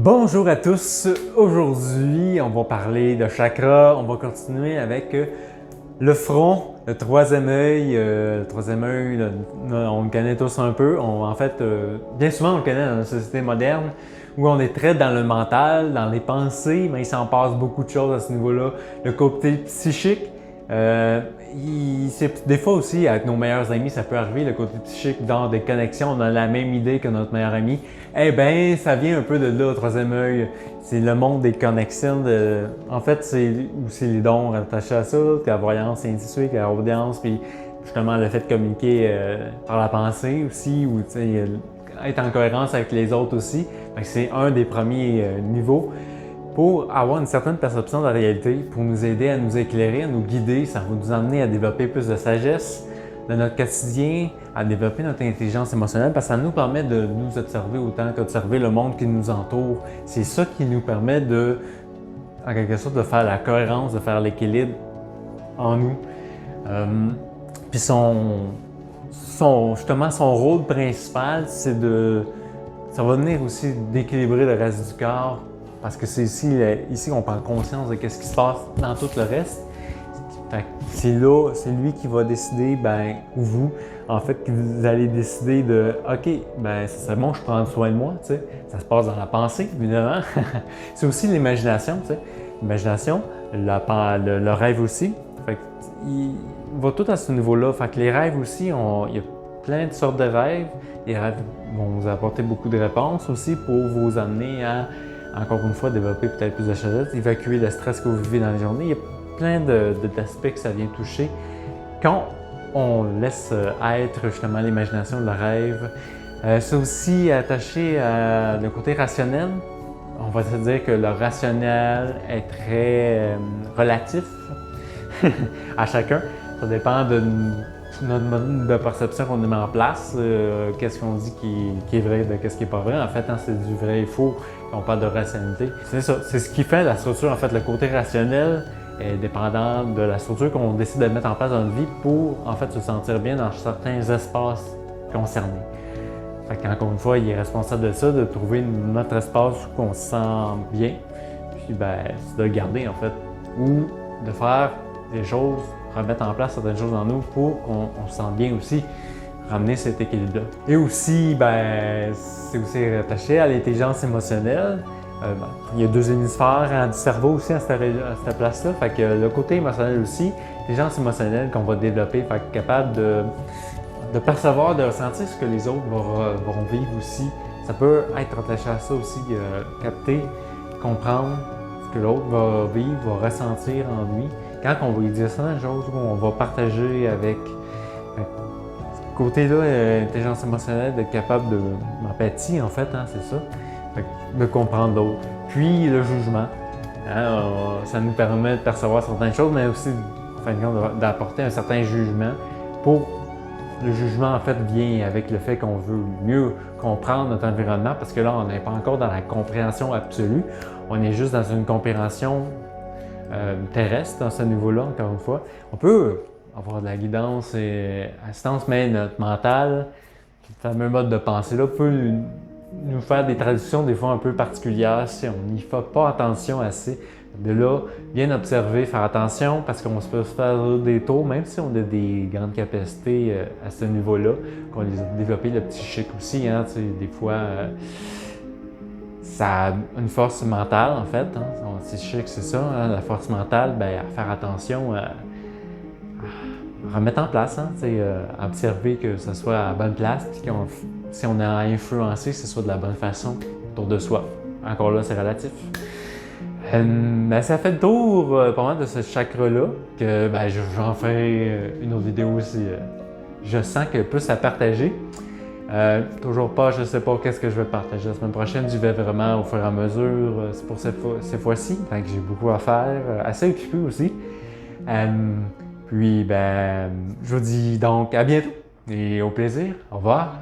Bonjour à tous, aujourd'hui on va parler de chakra, on va continuer avec le front, le troisième œil. On le connaît tous un peu, bien souvent on le connaît dans la société moderne où on est très dans le mental, dans les pensées, mais il s'en passe beaucoup de choses à ce niveau-là. Le côté psychique, des fois aussi avec nos meilleurs amis, ça peut arriver, le côté psychique dans des connexions, on a la même idée que notre meilleur ami. Eh bien, ça vient un peu de là, au troisième œil. C'est le monde des connexions. En fait, c'est aussi les dons attachés à ça, la voyance, et ainsi de suite, la audience, puis justement le fait de communiquer par la pensée aussi, ou être en cohérence avec les autres aussi. C'est un des premiers niveaux pour avoir une certaine perception de la réalité, pour nous aider à nous éclairer, à nous guider. Ça va nous amener à développer plus de sagesse dans notre quotidien, à développer notre intelligence émotionnelle, parce que ça nous permet de nous observer autant qu'observer le monde qui nous entoure. C'est ça qui nous permet de, en quelque sorte, de faire la cohérence, de faire l'équilibre en nous. Puis justement, son rôle principal, c'est de... Ça va venir aussi d'équilibrer le reste du corps, parce que c'est ici qu'on prend conscience de ce qui se passe dans tout le reste. C'est lui qui va décider, ou vous, en fait, que vous allez décider de OK, c'est bon, je prends soin de moi, tu sais. Ça se passe dans la pensée, évidemment. C'est aussi l'imagination, tu sais. L'imagination, le rêve aussi. Fait il va tout à ce niveau-là. Fait que les rêves aussi, il y a plein de sortes de rêves. Les rêves vont vous apporter beaucoup de réponses aussi pour vous amener à, encore une fois, développer peut-être plus de sagesse, évacuer le stress que vous vivez dans la journée. Il y a plein d'aspects que ça vient toucher. Quand on laisse être justement l'imagination, le rêve, c'est aussi attaché à le côté rationnel. On va se dire que le rationnel est très relatif à chacun. Ça dépend de notre mode de perception qu'on met en place, qu'est-ce qu'on dit qui est vrai, de qu'est-ce qui n'est pas vrai. En fait, c'est du vrai et faux quand on parle de rationalité. C'est ça, c'est ce qui fait la structure, en fait, le côté rationnel est dépendant de la structure qu'on décide de mettre en place dans notre vie pour, en fait, se sentir bien dans certains espaces concernés. Fait qu'encore une fois, il est responsable de ça, de trouver notre espace où on se sent bien, puis c'est de le garder, en fait, ou de faire des choses, remettre en place certaines choses en nous pour qu'on se sente bien aussi, ramener cet équilibre-là. Et aussi, c'est aussi rattaché à l'intelligence émotionnelle. Il y a deux hémisphères du cerveau aussi à cette place-là. Fait que le côté émotionnel aussi, l'intelligence émotionnelle qu'on va développer, fait que capable de percevoir, de ressentir ce que les autres vont vivre aussi. Ça peut être attaché à ça aussi, capter, comprendre ce que l'autre va vivre, va ressentir en lui. Quand on va lui dire certaines choses, on va partager avec ce côté-là, intelligence émotionnelle, d'être capable de l'empathie, en fait, c'est ça. De comprendre l'autre. Puis le jugement, ça nous permet de percevoir certaines choses, mais aussi, en fin de compte, d'apporter un certain jugement. Le jugement, en fait, vient avec le fait qu'on veut mieux comprendre notre environnement, parce que là, on n'est pas encore dans la compréhension absolue. On est juste dans une compréhension terrestre, dans ce niveau-là, encore une fois. On peut avoir de la guidance et assistance, mais notre mental, ce fameux mode de pensée-là, peut nous faire des traductions des fois un peu particulières si on n'y fait pas attention assez. De là, bien observer, faire attention parce qu'on peut se faire des tours, même si on a des grandes capacités à ce niveau-là, qu'on les a développées, le psychique aussi, des fois, ça a une force mentale en fait. Le psychique, c'est ça, la force mentale, à faire attention, à remettre en place, à observer que ce soit à la bonne place, puis si on a influencé, que ce soit de la bonne façon autour de soi. Encore là, c'est relatif. Ça fait le tour pas mal de ce chakra-là, que j'en ferai une autre vidéo aussi. Je sens que plus à partager. Toujours pas, je sais pas qu'est-ce que je vais partager la semaine prochaine. J'y vais vraiment au fur et à mesure. C'est pour cette fois-ci. Donc j'ai beaucoup à faire, assez occupé aussi. Puis je vous dis donc à bientôt et au plaisir. Au revoir.